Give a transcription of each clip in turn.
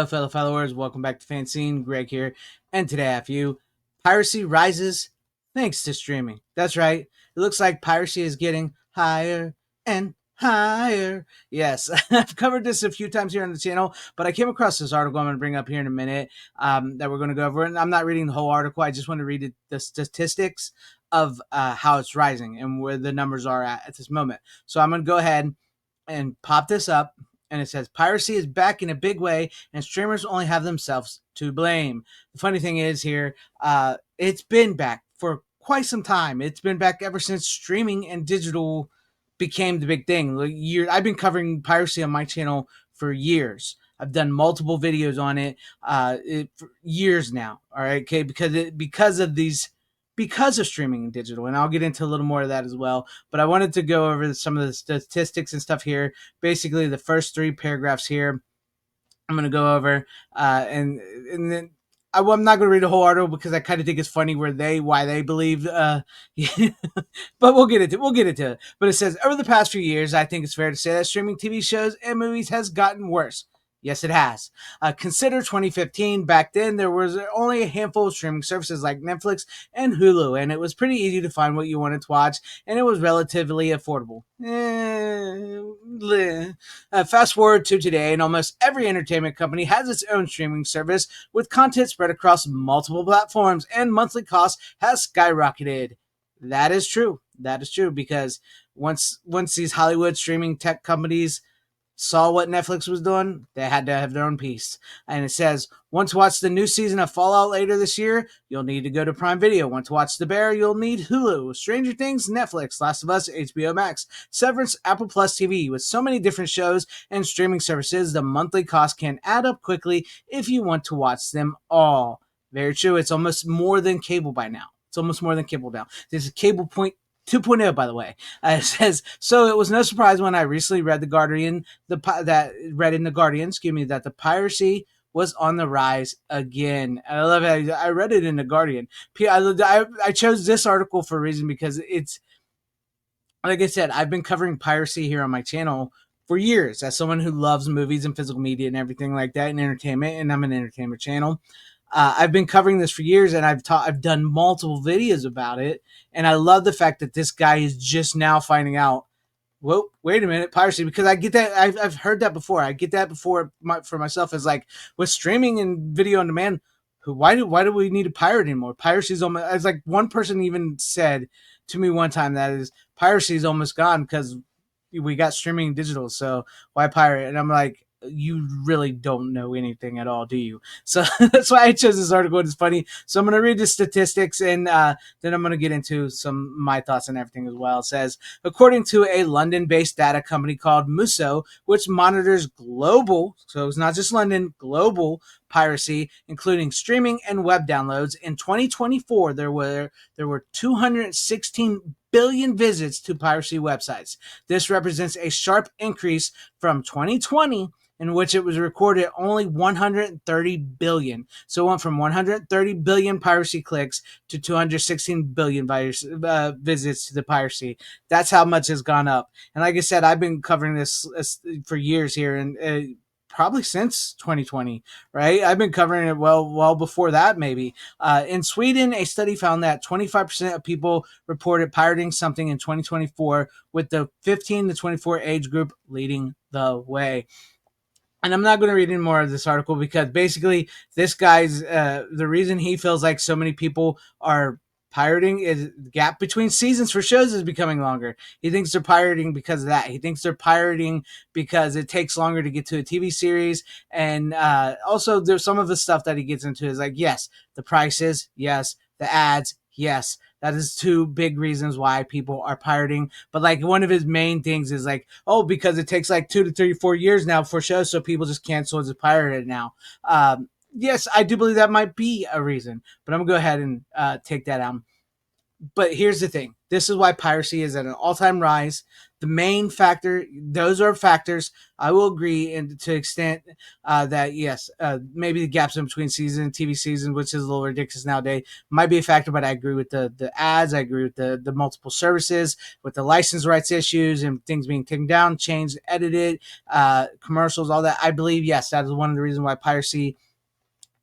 Hello, fellow followers. Welcome back to FanZcene. Greg here. And today I have you. Piracy rises thanks to streaming. That's right. It looks like piracy is getting higher and higher. Yes, I've covered this a few times here on the channel, but I came across this article I'm going to bring up here in a minute that we're going to go over. And I'm not reading the whole article. I just want to read the statistics of how it's rising and where the numbers are at this moment. So I'm going to go ahead and pop this up, and it says piracy is back in a big way and streamers only have themselves to blame. The funny thing is here, it's been back for quite some time. It's been back ever since streaming and digital became the big thing. I've been covering piracy on my channel for years. I've done multiple videos on it, for years now. All right, okay, because of streaming and digital, and I'll get into a little more of that as well. But I wanted to go over some of the statistics and stuff here. Basically, the first three paragraphs here, I'm going to go over, and then I'm not going to read the whole article because I kind of think it's funny why they believe. But we'll get into it. But it says over the past few years, I think it's fair to say that streaming TV shows and movies has gotten worse. Yes, it has. Consider 2015. Back then, there was only a handful of streaming services like Netflix and Hulu, and it was pretty easy to find what you wanted to watch, and it was relatively affordable. Fast forward to today, and almost every entertainment company has its own streaming service with content spread across multiple platforms, and monthly costs has skyrocketed. That is true. That is true because once these Hollywood streaming tech companies saw what Netflix was doing, they had to have their own piece. And it says, want to watch the new season of Fallout later this year? You'll need to go to Prime Video. Want to watch The Bear? You'll need Hulu. Stranger Things, Netflix. Last of Us, HBO Max. Severance, Apple Plus TV. With so many different shows and streaming services, the monthly cost can add up quickly if you want to watch them all. Very true. It's almost more than cable by now. It's almost more than cable now. This is Cable Point 2.0, by the way. It says, so it was no surprise when I recently read that in the Guardian, that the piracy was on the rise again. And I love it. I read it in the Guardian. I chose this article for a reason because it's, like I said, I've been covering piracy here on my channel for years as someone who loves movies and physical media and everything like that and entertainment, and I'm an entertainment channel. I've been covering this for years, and I've done multiple videos about it, and I love the fact that this guy is just now finding out. Whoa, wait a minute, piracy! Because I get that, I've heard that before. I get that before for myself. Is like with streaming and video on demand. Why do we need to pirate anymore? Piracy is almost, as like one person even said to me one time, that is piracy is almost gone because we got streaming and digital. So why pirate? And I'm like, you really don't know anything at all, do you? So that's why I chose this article. It's funny. So I'm going to read the statistics, and then I'm going to get into some my thoughts and everything as well. It says, according to a London-based data company called Muso, which monitors global, so it's not just London, global piracy, including streaming and web downloads, in 2024, there were 216 billion visits to piracy websites. This represents a sharp increase from 2020, in which it was recorded only 130 billion. So it went from 130 billion piracy clicks to 216 billion visits to the piracy. That's how much has gone up. And like I said, I've been covering this for years here, and probably since 2020, right? I've been covering it well before that, maybe. In Sweden, a study found that 25% of people reported pirating something in 2024, with the 15 to 24 age group leading the way. And I'm not going to read any more of this article because basically this guy's, the reason he feels like so many people are pirating is the gap between seasons for shows is becoming longer. He thinks they're pirating because of that. He thinks they're pirating because it takes longer to get to a TV series. And also there's some of the stuff that he gets into is like, yes, the prices, yes, the ads, yes. That is two big reasons why people are pirating. But like one of his main things is like, oh, because it takes like 2 to 3, 4 years now for shows, so people just cancel as a pirate now. Yes, I do believe that might be a reason, but I'm gonna go ahead and take that out. But here's the thing. This is why piracy is at an all-time rise. The main factor, those are factors. I will agree, and to extent that yes, maybe the gaps in between season and TV season, which is a little ridiculous nowadays, might be a factor. But I agree with the ads. I agree with the multiple services, with the license rights issues and things being taken down, changed, edited, commercials, all that. I believe yes, that is one of the reasons why piracy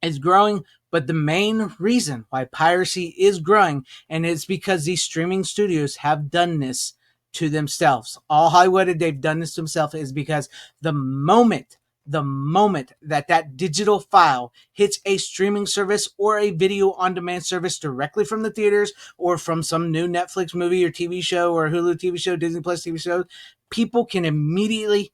is growing. But the main reason why piracy is growing, and it's because these streaming studios have done this to themselves. All Hollywood, they've done this to themselves, is because the moment that digital file hits a streaming service or a video on demand service directly from the theaters or from some new Netflix movie or TV show or Hulu TV show, Disney Plus TV show, people can immediately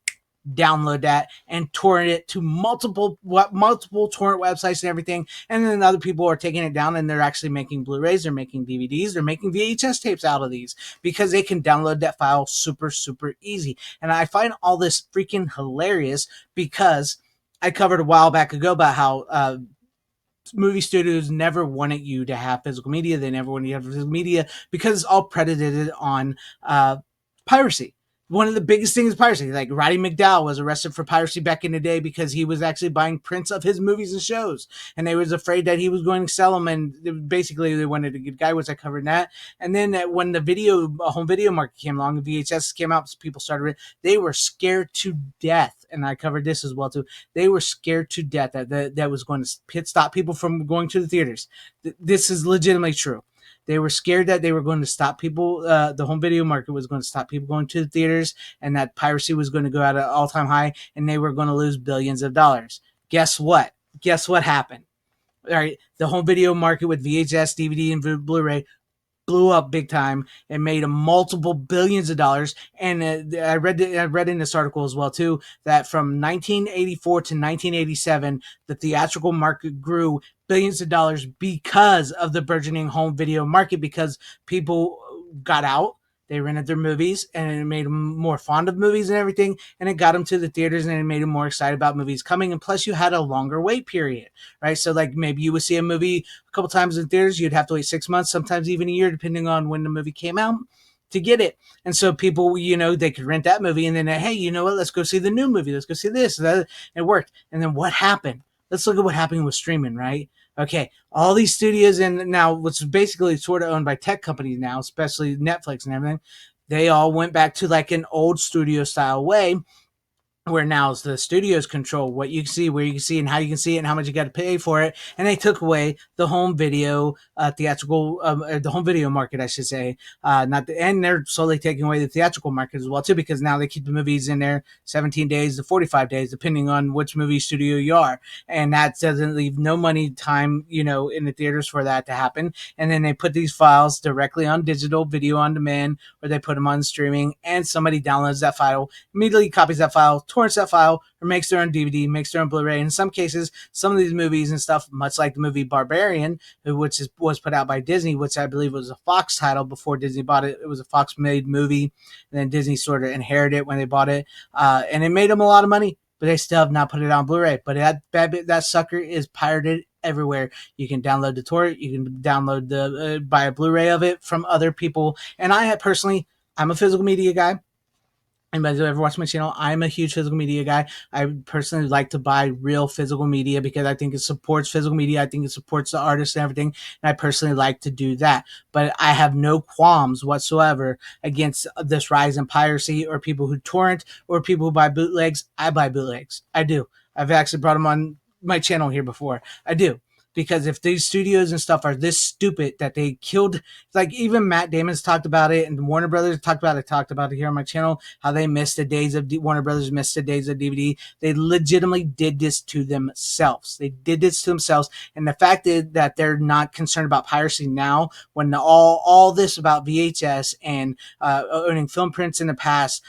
download that and torrent it to multiple torrent websites and everything. And then other people are taking it down and they're actually making Blu-rays, they're making DVDs, they're making VHS tapes out of these because they can download that file super easy. And I find all this freaking hilarious because I covered a while back ago about how movie studios never wanted you to have physical media. They never wanted you to have physical media because it's all predicated on piracy. One of the biggest things is piracy. Like Roddy McDowell was arrested for piracy back in the day because he was actually buying prints of his movies and shows, and they was afraid that he was going to sell them. And basically, they wanted a good guy, which I covered that. And then when the home video market came along, the VHS came out, people started. They were scared to death, and I covered this as well too. They were scared to death that was going to stop people from going to the theaters. This is legitimately true. They were scared that they were going to stop people. The home video market was going to stop people going to the theaters, and that piracy was going to go at an all-time high, and they were going to lose billions of dollars. Guess what? Guess what happened? All right, the home video market with VHS, DVD, and Blu-ray blew up big time and made a multiple billions of dollars. And I read in this article as well too that from 1984 to 1987, the theatrical market grew billions of dollars because of the burgeoning home video market, because people got out. They rented their movies and it made them more fond of movies and everything. And it got them to the theaters and it made them more excited about movies coming. And plus, you had a longer wait period, right? So, like, maybe you would see a movie a couple times in theaters. You'd have to wait 6 months, sometimes even a year, depending on when the movie came out to get it. And so people, they could rent that movie and then, hey, you know what? Let's go see the new movie. Let's go see this. It worked. And then what happened? Let's look at what happened with streaming, right? Okay, all these studios, and now what's basically sort of owned by tech companies now, especially Netflix and everything, they all went back to like an old studio style way, where now the studios control what you can see, where you can see, and how you can see it, and how much you got to pay for it. And they took away the home video theatrical, the home video market, I should say. And they're slowly taking away the theatrical market as well too, because now they keep the movies in there 17 days to 45 days, depending on which movie studio you are, and that doesn't leave no money time, in the theaters for that to happen. And then they put these files directly on digital video on demand, or they put them on streaming, and somebody downloads that file, immediately copies that file, torrents that file, or makes their own DVD, makes their own Blu-ray. In some cases, some of these movies and stuff, much like the movie Barbarian, which was put out by Disney, which I believe was a Fox title before Disney bought it. It was a Fox-made movie, and then Disney sort of inherited it when they bought it, and it made them a lot of money, but they still have not put it on Blu-ray. But that sucker is pirated everywhere. You can download the torrent, you can download buy a Blu-ray of it from other people. And I'm a physical media guy. Anybody who ever watched my channel, I'm a huge physical media guy. I personally like to buy real physical media because I think it supports physical media. I think it supports the artists and everything. And I personally like to do that. But I have no qualms whatsoever against this rise in piracy, or people who torrent, or people who buy bootlegs. I buy bootlegs. I do. I've actually brought them on my channel here before. I do. Because if these studios and stuff are this stupid that they killed, like even Matt Damon's talked about it, and Warner Brothers talked about it here on my channel, how they missed the days of Warner Brothers missed the days of DVD. They legitimately did this to themselves. They did this to themselves. And the fact is that they're not concerned about piracy now, when all this about VHS and owning film prints in the past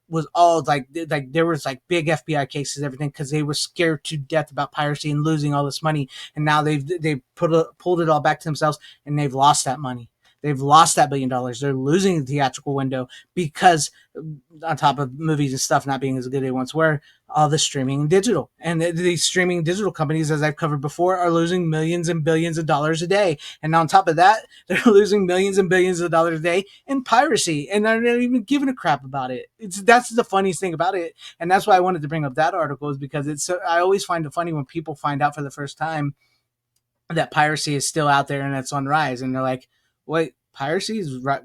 was all like there was like big FBI cases, everything, because they were scared to death about piracy and losing all this money. And now they've pulled it all back to themselves, and they've lost that money. They've lost that $1 billion. They're losing the theatrical window because, on top of movies and stuff not being as good as they once were, all the streaming and digital. And these streaming and digital companies, as I've covered before, are losing millions and billions of dollars a day. And on top of that, they're losing millions and billions of dollars a day in piracy, and they're not even giving a crap about it. That's the funniest thing about it, and that's why I wanted to bring up that article, is because it's so, I always find it funny when people find out for the first time that piracy is still out there and it's on rise, and they're like, "Wait, piracy is right?"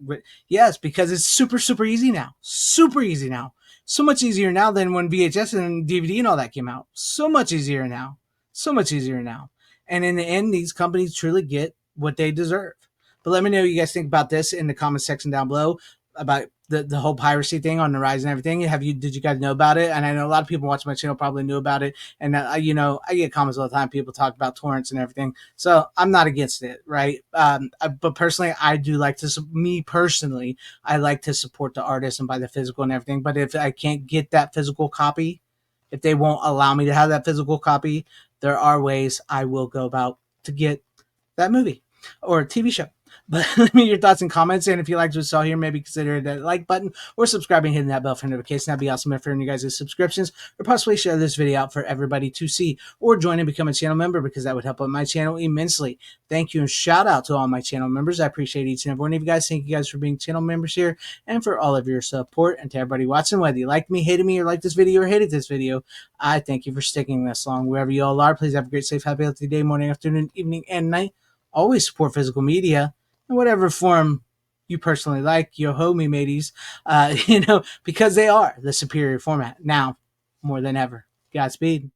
Yes, because it's super easy now, super easy now, so much easier now than when VHS and DVD and all that came out. So much easier now, so much easier now, and in the end, these companies truly get what they deserve. But let me know what you guys think about this in the comment section down below, about the whole piracy thing on the rise and everything. Did you guys know about it? And I know a lot of people watching my channel probably knew about it. And I get comments all the time. People talk about torrents and everything. So I'm not against it, right? But personally, I do like to. Me personally, I like to support the artist and buy the physical and everything. But if I can't get that physical copy, if they won't allow me to have that physical copy, there are ways I will go about to get that movie or TV show. But let me know your thoughts and comments. And if you liked what you saw here, maybe consider that like button or subscribing, hitting that bell for notifications. That'd be awesome if you're in you guys' subscriptions, or possibly share this video out for everybody to see, or join and become a channel member, because that would help out my channel immensely. Thank you, and shout out to all my channel members. I appreciate each and every one of you guys. Thank you guys for being channel members here and for all of your support. And to everybody watching, whether you liked me, hated me, or liked this video or hated this video, I thank you for sticking this long. Wherever you all are, please have a great, safe, happy, healthy day, morning, afternoon, evening, and night. Always support physical media in whatever form you personally like. Yo ho, me mateys, because they are the superior format now more than ever. Godspeed.